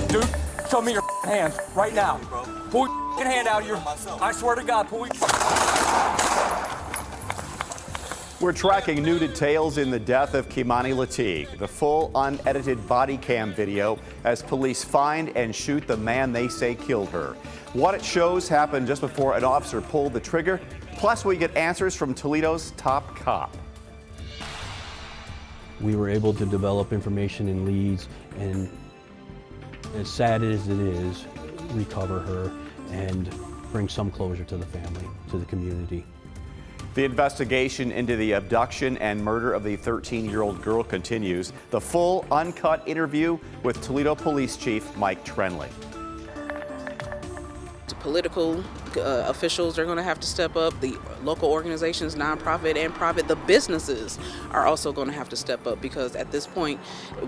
Dude, show me your hands right now. Pull your hand out of your... I swear to God, pull your... We're tracking new details in the death of Kei'Mani Latigue. The full unedited body cam video as police find and shoot the man they say killed her. What it shows happened just before an officer pulled the trigger. Plus, we get answers from Toledo's top cop. We were able to develop information and leads, and as sad as it is, recover her and bring some closure to the family, to the community. The investigation into the abduction and murder of the 13-year-old girl continues. The full uncut interview with Toledo Police Chief Mike Trenley. Political officials are going to have to step up. The local organizations, nonprofit and private, the businesses are also going to have to step up, because at this point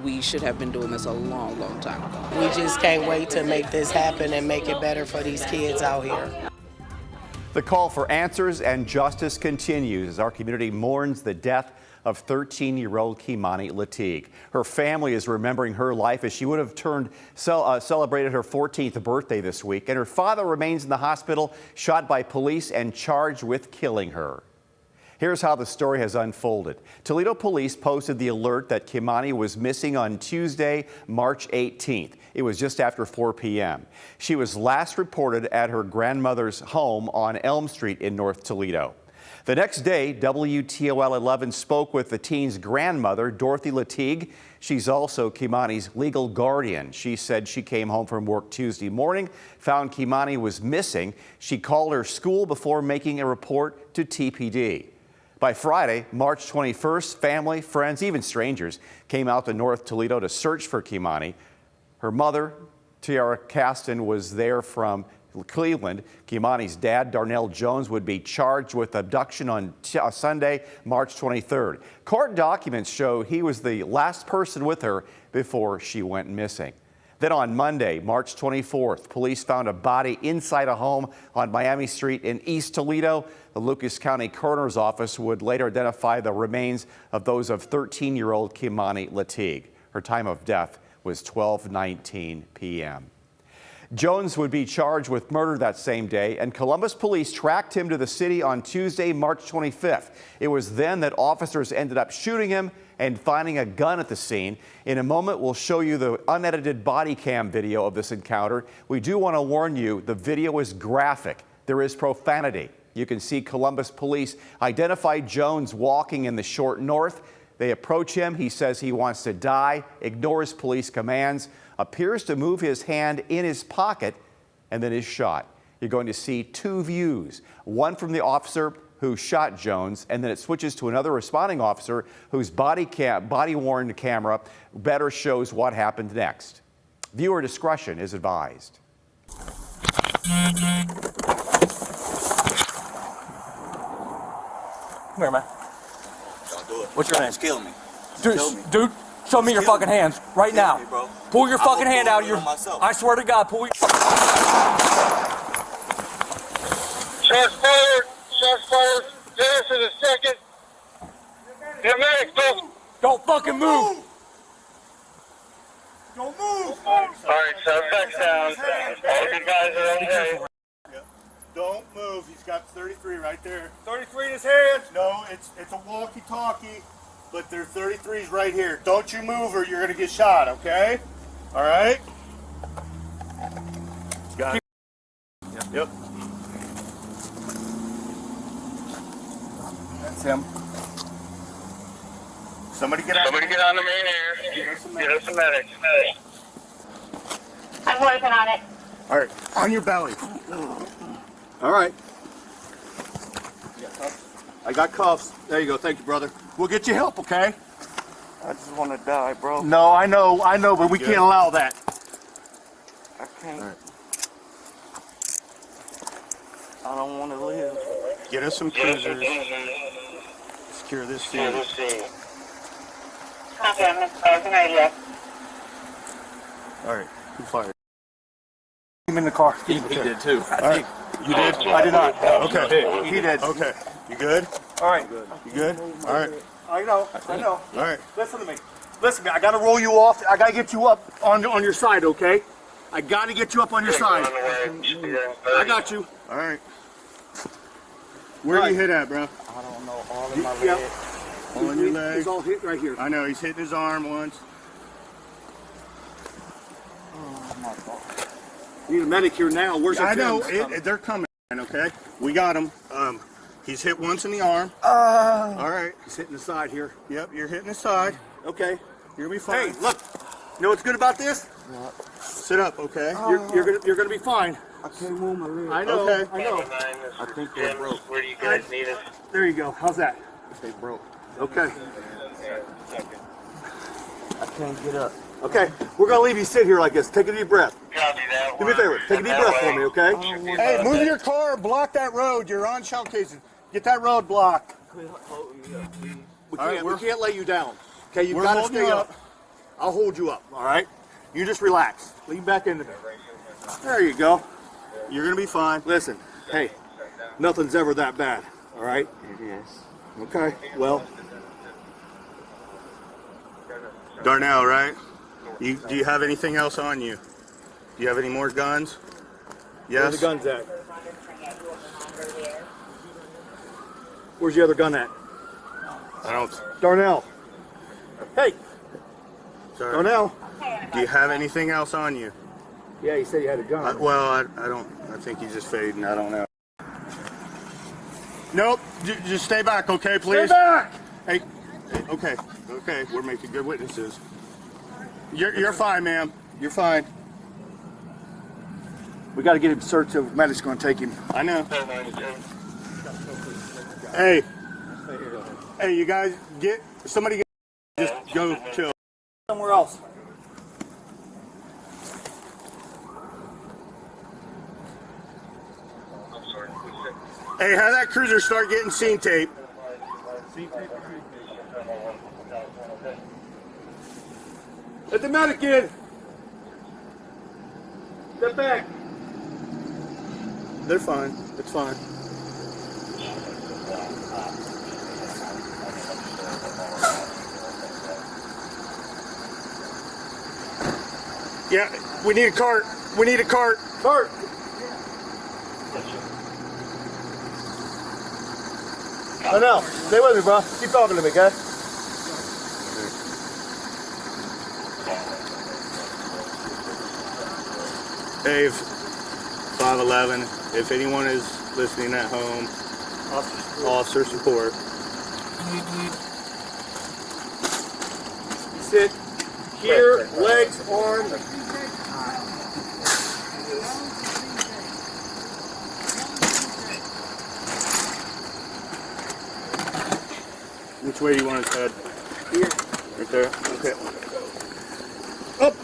we should have been doing this a long, long time ago. We just can't wait to make this happen and make it better for these kids out here. The call for answers and justice continues as our community mourns the death of 13-year-old Kei'Mani Latigue. Her family is remembering her life as she would have celebrated her 14th birthday this week, and her father remains in the hospital, shot by police and charged with killing her. Here's how the story has unfolded. Toledo police posted the alert that Kei'Mani was missing on Tuesday, March 18th. It was just after 4 p.m. She was last reported at her grandmother's home on Elm Street in North Toledo. The next day, WTOL 11 spoke with the teen's grandmother, Dorothy Latigue. She's also Kei'Mani's legal guardian. She said she came home from work Tuesday morning, found Kei'Mani was missing. She called her school before making a report to TPD. By Friday, March 21st, family, friends, even strangers came out to North Toledo to search for Kei'Mani. Her mother, Tiara Caston, was there from Cleveland. Kei'Mani's dad, Darnell Jones, would be charged with abduction on Sunday, March 23rd. Court documents show he was the last person with her before she went missing. Then on Monday, March 24th, police found a body inside a home on Miami Street in East Toledo. The Lucas County Coroner's Office would later identify the remains of those of 13-year-old Kei'Mani Latigue. Her time of death was 12:19 p.m. Jones would be charged with murder that same day, and Columbus police tracked him to the city on Tuesday, March 25th. It was then that officers ended up shooting him and finding a gun at the scene. In a moment, we'll show you the unedited body cam video of this encounter. We do want to warn you, the video is graphic. There is profanity. You can see Columbus police identify Jones walking in the short north. They approach him. He says he wants to die, ignores police commands, appears to move his hand in his pocket, and then is shot. You're going to see two views, one from the officer who shot Jones, and then it switches to another responding officer whose body-worn camera better shows what happened next. Viewer discretion is advised. Come here, man. Don't do it. What's your name? Just kill me. Dude, show me your fucking hands right now. Me, bro. Pull your fucking hand out of your... I swear to God, pull your... Shots fired. Shots fired. Dennis in a second. Don't fucking move. Don't move. All right, suspect down. All you guys are okay. Don't move. He's got 33 right there. 33 in his hand. No, it's a walkie-talkie, but there's 33s right here. Don't you move or you're gonna get shot, okay? All right? Got it. Yep. That's him. Somebody get on the main air. Get us a medic. I'm working on it. All right, on your belly. All right. I got cuffs. There you go. Thank you, brother. We'll get you help, okay? I just want to die, bro. No, I know, but we can't allow that. I can't. All right. I don't want to live. Get us some cruisers. Secure this scene. Copy, I'm in radio. All right, who fired? Him in the car. He did too. All right. You did? I did not. Okay. He did. Okay. You good? All right. You good? All right. I know. All right. Listen to me. I got to roll you off. I got to get you up on your side, okay? I got to get you up on your side. I got you. All right. Where you hit at, bro? I don't know. All in my leg. On your leg. He's all hit right here. I know. He's hitting his arm once. Oh, my God. We need a medic here now. Where's the I know. They're coming, okay? We got him. He's hit once in the arm. All right. He's hitting the side here. Yep, you're hitting the side. Okay. You're gonna be fine. Hey, look. You know what's good about this? What? Sit up, okay? You're gonna be fine. I can't move my leg. I know. Okay. I know. I think they're broke. Where do you guys need us? There you go. How's that? They broke. Okay. I can't get up. Okay. We're gonna leave you sit here like this. Take a deep breath. Copy that. Do me a favor. Take a deep breath for me, okay? Hey, move your your car. Block that road. You're on shell cases. Get that road blocked. We can't lay you down. Okay, you gotta stay up. I'll hold you up. All right. You just relax. Lean back into me. There you go. You're gonna be fine. Listen. Hey, nothing's ever that bad. All right. It is. Okay. Well, Darnell, right? Do you have anything else on you? Do you have any more guns? Yes. Where's the guns at? Where's the other gun at? I don't. Darnell. Hey. Sorry. Darnell. Do you have anything else on you? Yeah, you said you had a gun. I don't. I think he's just fading. I don't know. Nope. Just stay back, okay, please? Stay back. Hey. Okay. Okay. We're making good witnesses. You're fine, ma'am. You're fine. We got to get him searched. The medic's going to take him. I know. Hey. Hey, you guys somebody just go chill. Somewhere else. Hey, have that cruiser start getting scene tape. Let the medic in. Step back. They're fine. It's fine. Yeah, we need a cart. We need a cart. Cart. No, stay with me, bro. Keep talking to me, okay? Dave, 511. If anyone is listening at home, officer support. Sit here, legs, arms. Which way do you want his head? Here. Right there? Okay. Up!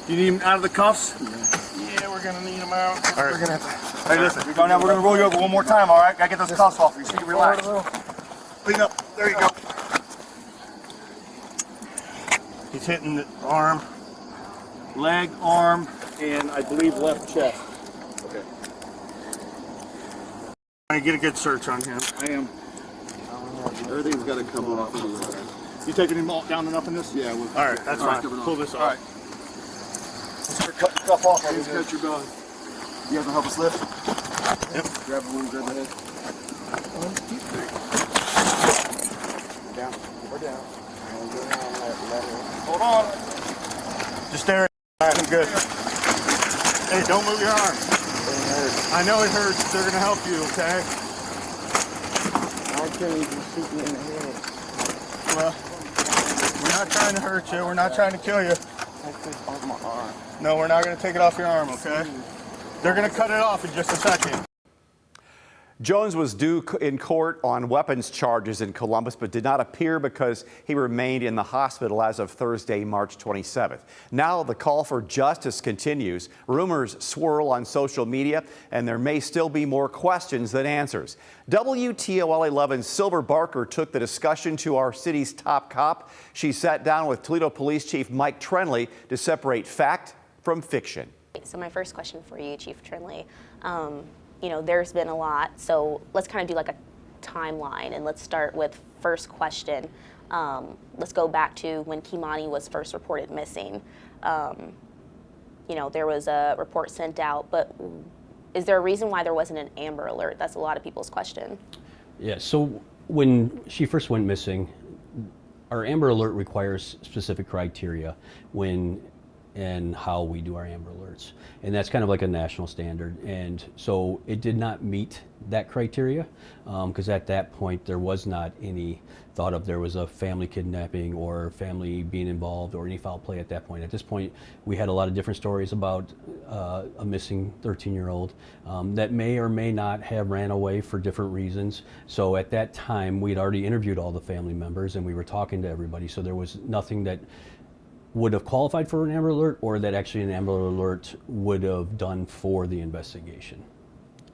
You need him out of the cuffs? Yeah, we're gonna need them out. All right. We're gonna have to. Hey, listen. We're gonna roll you over one more time, all right? Gotta get those cuffs off you so you can relax. Clean up. There you go. He's hitting the arm, leg, arm, and I believe left chest. Okay. I get a good search on him. I am. Everything's got to come off. You taking him down enough in this? Yeah. All right, that's fine. Pull this off. All right. Let's cut the cuff off. Please cut your gun. You guys will help us lift? Yep. Grab one, grab the head. 1, 2, 3. Down. We're down. Hold on. Just stare at it. I'm good. Hey, don't move your arm. I know it hurts. They're going to help you, okay? I can't even shoot me in the head. Well, we're not trying to hurt you. We're not trying to kill you. Take this off my arm. No, we're not going to take it off your arm, okay? They're going to cut it off in just a second. Jones was due in court on weapons charges in Columbus, but did not appear because he remained in the hospital as of Thursday, March 27th. Now the call for justice continues. Rumors swirl on social media, and there may still be more questions than answers. WTOL 11's Silver Barker took the discussion to our city's top cop. She sat down with Toledo Police Chief Mike Trenley to separate fact from fiction. So my first question for you, Chief Trenley, there's been a lot. So let's kind of do like a timeline, and let's start with first question. Let's go back to when Kei'Mani was first reported missing. There was a report sent out, but is there a reason why there wasn't an Amber Alert? That's a lot of people's question. Yeah, so when she first went missing, our Amber Alert requires specific criteria when and how we do our Amber Alerts. And that's kind of like a national standard. And so it did not meet that criteria because at that point there was not any thought of there was a family kidnapping or family being involved or any foul play at that point. At this point, we had a lot of different stories about a missing 13-year-old that may or may not have ran away for different reasons. So at that time, we'd already interviewed all the family members and we were talking to everybody. So there was nothing that would have qualified for an Amber Alert or that actually an Amber Alert would have done for the investigation.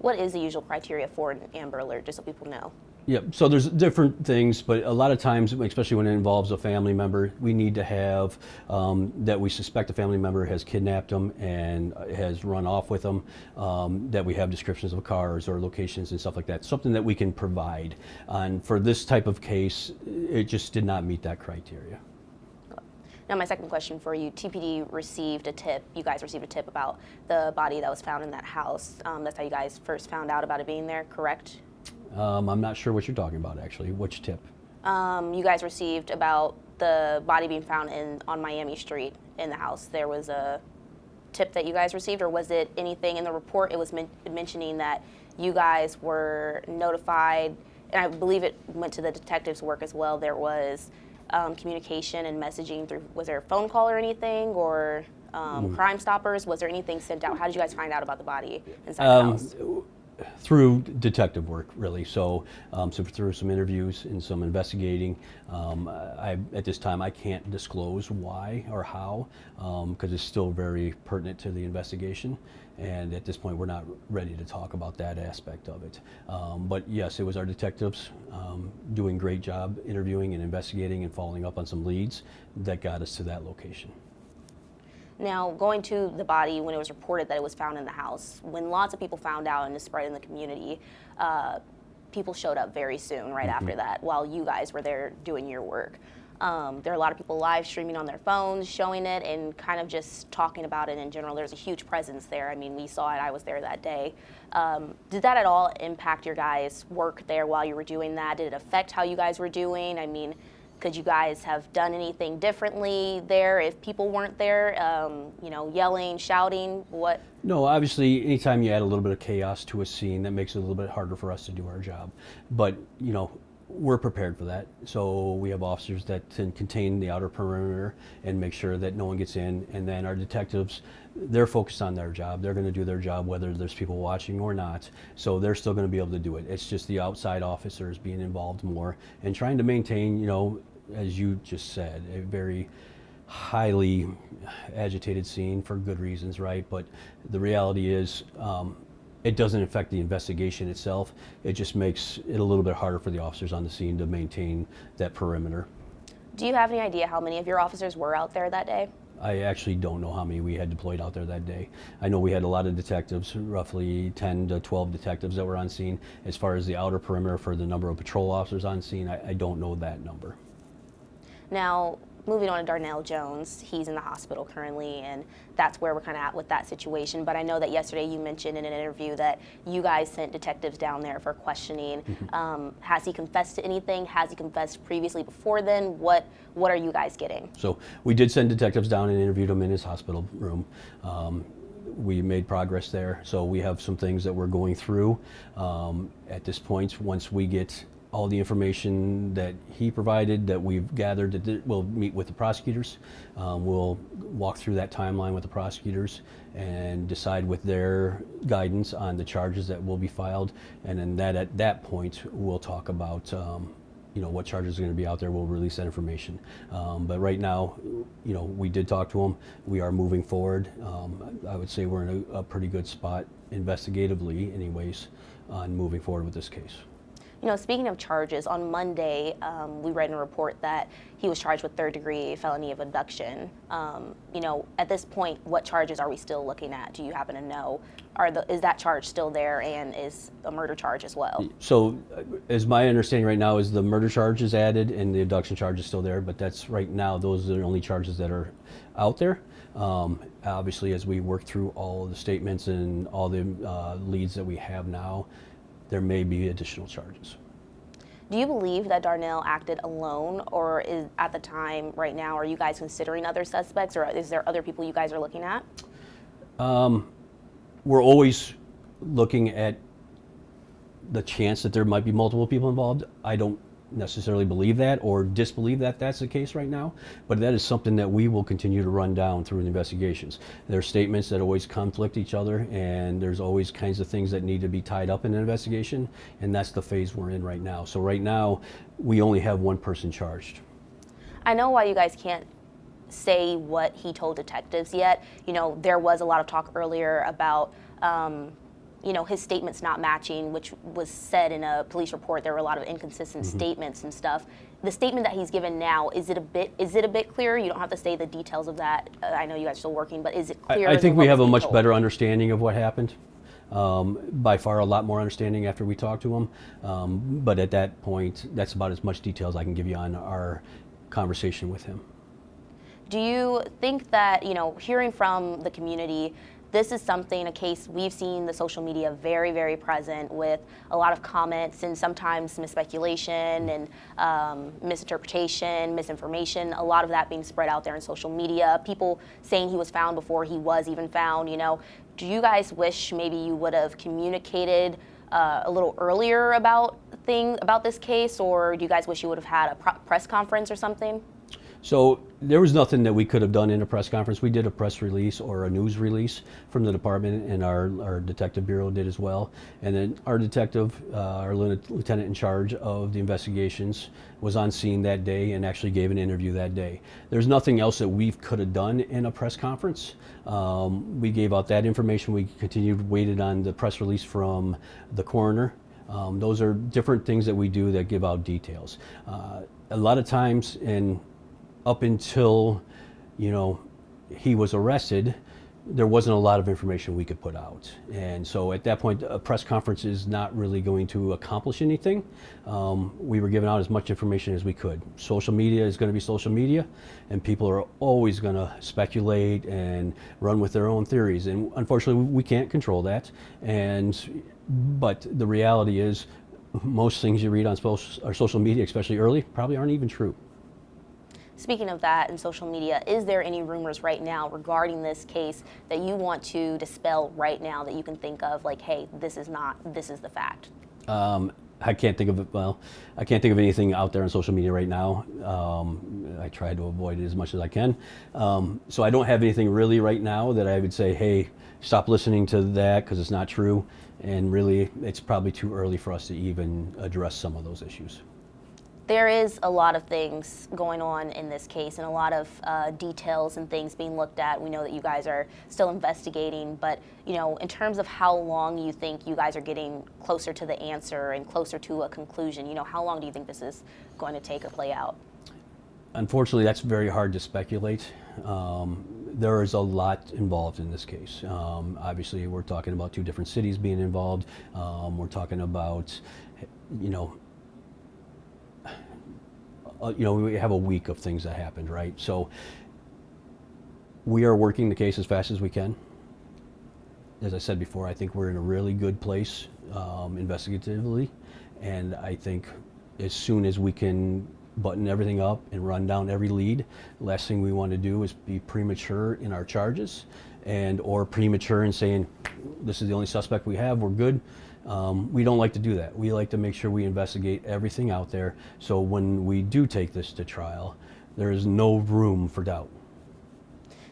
What is the usual criteria for an Amber Alert, just so people know? Yeah, so there's different things, but a lot of times, especially when it involves a family member, we need to have that we suspect a family member has kidnapped them and has run off with them, that we have descriptions of cars or locations and stuff like that, something that we can provide. And for this type of case, it just did not meet that criteria. Now, my second question for you, TPD received a tip, you guys received a tip about the body that was found in that house. That's how you guys first found out about it being there, correct? I'm not sure what you're talking about, actually. Which tip? You guys received about the body being found on Miami Street in the house. There was a tip that you guys received, or was it anything in the report? It was mentioning that you guys were notified, and I believe it went to the detectives' work as well. There was communication and messaging through, was there a phone call or anything, or Crime Stoppers? Was there anything sent out? How did you guys find out about the body inside the house? Through detective work, really. So, so through some interviews and some investigating. At this time, I can't disclose why or how, because it's still very pertinent to the investigation. And at this point, we're not ready to talk about that aspect of it. But yes, it was our detectives doing a great job interviewing and investigating and following up on some leads that got us to that location. Now, going to the body when it was reported that it was found in the house, when lots of people found out and it spread in the community, people showed up very soon right after that while you guys were there doing your work. There are a lot of people live streaming on their phones, showing it and kind of just talking about it in general. There's a huge presence there. I mean, we saw it. I was there that day. Did that at all impact your guys' work there while you were doing that? Did it affect how you guys were doing? I mean, could you guys have done anything differently there if people weren't there, yelling, shouting, what? No, obviously, anytime you add a little bit of chaos to a scene, that makes it a little bit harder for us to do our job. But, we're prepared for that. So we have officers that can contain the outer perimeter and make sure that no one gets in. And then our detectives, they're focused on their job. They're going to do their job whether there's people watching or not. So they're still going to be able to do it. It's just the outside officers being involved more and trying to maintain, as you just said, a very highly agitated scene for good reasons, right? But the reality is, it doesn't affect the investigation itself. It just makes it a little bit harder for the officers on the scene to maintain that perimeter. Do you have any idea how many of your officers were out there that day? I actually don't know how many we had deployed out there that day. I know we had a lot of detectives, roughly 10 to 12 detectives that were on scene. As far as the outer perimeter for the number of patrol officers on scene, I don't know that number. Now, moving on to Darnell Jones, he's in the hospital currently, and that's where we're kind of at with that situation. But I know that yesterday you mentioned in an interview that you guys sent detectives down there for questioning. Has he confessed to anything? Has he confessed previously before then? What are you guys getting? So we did send detectives down and interviewed him in his hospital room. We made progress there. So we have some things that we're going through at this point. Once we get all the information that he provided that we've gathered, we'll meet with the prosecutors. We'll walk through that timeline with the prosecutors and decide with their guidance on the charges that will be filed. And then at that point, we'll talk about what charges are going to be out there. We'll release that information. But right now, we did talk to him. We are moving forward. I would say we're in a pretty good spot investigatively anyways on moving forward with this case. You know, speaking of charges, on Monday, we read in a report that he was charged with third-degree felony of abduction. You know, at this point, what charges are we still looking at? Do you happen to know? Is that charge still there, and is a murder charge as well? So, as my understanding right now is the murder charge is added and the abduction charge is still there, but that's right now, those are the only charges that are out there. Obviously, as we work through all of the statements and all the leads that we have now, there may be additional charges. Do you believe that Darnell acted alone, or is at the time right now, are you guys considering other suspects, or is there other people you guys are looking at? We're always looking at the chance that there might be multiple people involved. I don't necessarily believe that or disbelieve that that's the case right now, but that is something that we will continue to run down through the investigations. There are statements that always conflict each other, and there's always kinds of things that need to be tied up in an investigation, and that's the phase we're in right now. So right now, we only have one person charged. I know why you guys can't say what he told detectives yet. You know, there was a lot of talk earlier about you know, his statements not matching, which was said in a police report. There were a lot of inconsistent statements and stuff. The statement that he's given now, is it a bit clearer? You don't have to say the details of that. I know you guys are still working, but is it clearer? I think we have a much better understanding of what happened. By far a lot more understanding after we talked to him. But at that point, that's about as much detail as I can give you on our conversation with him. Do you think that, you know, hearing from the community, this is something, a case we've seen the social media very, very present with a lot of comments and sometimes misspeculation and misinterpretation, misinformation, a lot of that being spread out there in social media, people saying he was found before he was even found, you know. Do you guys wish maybe you would have communicated a little earlier about this case, or do you guys wish you would have had a press conference or something? So there was nothing that we could have done in a press conference. We did a press release or a news release from the department, and our detective bureau did as well. And then our detective, our lieutenant in charge of the investigations, was on scene that day and actually gave an interview that day. There's nothing else that we could have done in a press conference. We gave out that information. We waited on the press release from the coroner. Those are different things that we do that give out details. A lot of times, up until, you know, he was arrested, there wasn't a lot of information we could put out. And so at that point, a press conference is not really going to accomplish anything. We were giving out as much information as we could. Social media is going to be social media, and people are always going to speculate and run with their own theories. And unfortunately, we can't control that. But the reality is, most things you read on social media, especially early, probably aren't even true. Speaking of that and social media, is there any rumors right now regarding this case that you want to dispel right now that you can think of, like, hey, this is the fact? I can't think of it. Well, I can't think of anything out there on social media right now. I try to avoid it as much as I can. So I don't have anything really right now that I would say, hey, stop listening to that because it's not true. And really, it's probably too early for us to even address some of those issues. There is a lot of things going on in this case and a lot of details and things being looked at. We know that you guys are still investigating, but, you know, in terms of how long you think you guys are getting closer to the answer and closer to a conclusion, you know, how long do you think this is going to take or play out? Unfortunately, that's very hard to speculate. There is a lot involved in this case. Obviously, we're talking about two different cities being involved. We're talking about, you know, we have a week of things that happened, right? So we are working the case as fast as we can. As I said before, I think we're in a really good place investigatively, and I think as soon as we can button everything up and run down every lead, the last thing we want to do is be premature in our charges or premature in saying, this is the only suspect we have, we're good. We don't like to do that. We like to make sure we investigate everything out there, so when we do take this to trial, there is no room for doubt.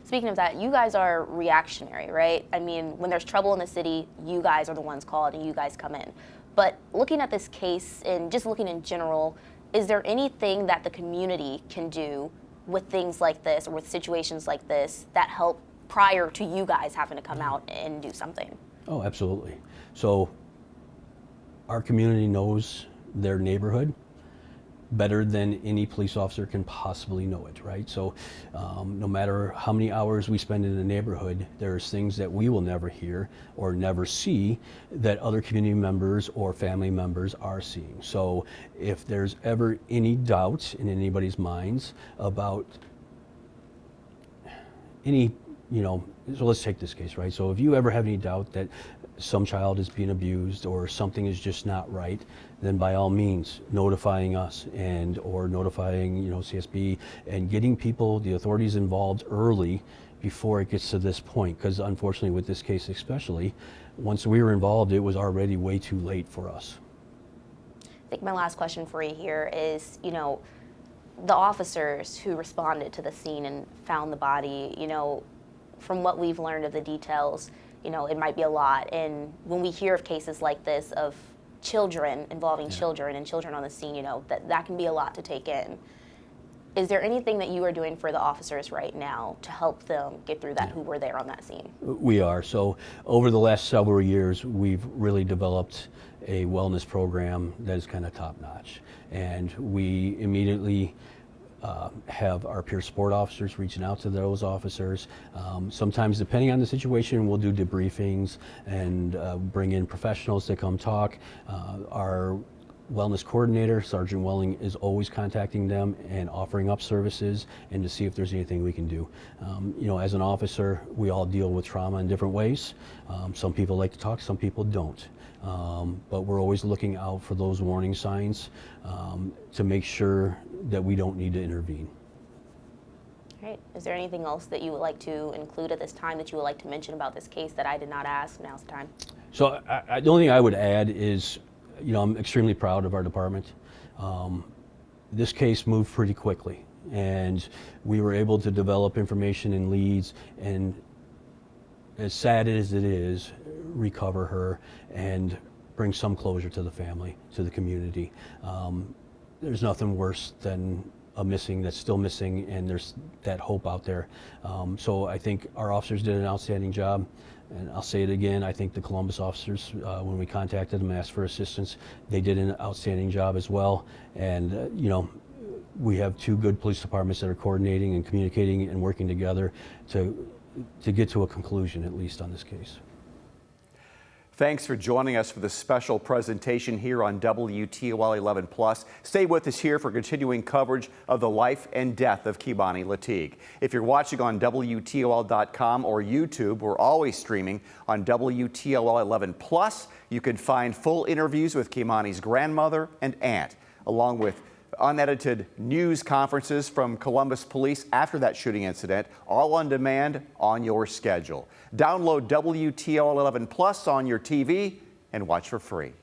Speaking of that, you guys are reactionary, right? I mean, when there's trouble in the city, you guys are the ones called and you guys come in. But looking at this case and just looking in general, is there anything that the community can do with things like this or with situations like this that help prior to you guys having to come out and do something? Oh, absolutely. So our community knows their neighborhood better than any police officer can possibly know it, right? So no matter how many hours we spend in the neighborhood, there's things that we will never hear or never see that other community members or family members are seeing. So if there's ever any doubt in anybody's minds about any, so let's take this case, right? So if you ever have any doubt that some child is being abused or something is just not right, then by all means notifying us or notifying CSB and getting people, the authorities involved early before it gets to this point. Because unfortunately with this case especially, once we were involved, it was already way too late for us. I think my last question for you here is, the officers who responded to the scene and found the body, from what we've learned of the details, it might be a lot. And when we hear of cases like this of children involving children and children on the scene, that can be a lot to take in. Is there anything that you are doing for the officers right now to help them get through that, who were there on that scene? We are. So over the last several years, we've really developed a wellness program that is kind of top notch. And we immediately have our peer support officers reaching out to those officers. Sometimes, depending on the situation, we'll do debriefings and bring in professionals to come talk. Our wellness coordinator, Sergeant Welling, is always contacting them and offering up services and to see if there's anything we can do. As an officer, we all deal with trauma in different ways. Some people like to talk, some people don't. But we're always looking out for those warning signs to make sure that we don't need to intervene. All right. Is there anything else that you would like to include at this time that you would like to mention about this case that I did not ask? Now's the time. So the only thing I would add is, I'm extremely proud of our department. This case moved pretty quickly, and we were able to develop information and leads, and as sad as it is, recover her and bring some closure to the family, to the community. There's nothing worse than a missing that's still missing, and there's that hope out there. So I think our officers did an outstanding job, and I'll say it again, I think the Columbus officers, when we contacted them and asked for assistance, they did an outstanding job as well. And we have two good police departments that are coordinating and communicating and working together to get to a conclusion, at least on this case. Thanks for joining us for this special presentation here on WTOL 11+. Stay with us here for continuing coverage of the life and death of Kei'Mani Latigue. If you're watching on WTOL.com or YouTube, we're always streaming on WTOL 11+. You can find full interviews with Kei'Mani's grandmother and aunt, along with unedited news conferences from Columbus Police after that shooting incident, all on demand on your schedule. Download WTOL 11+ on your TV and watch for free.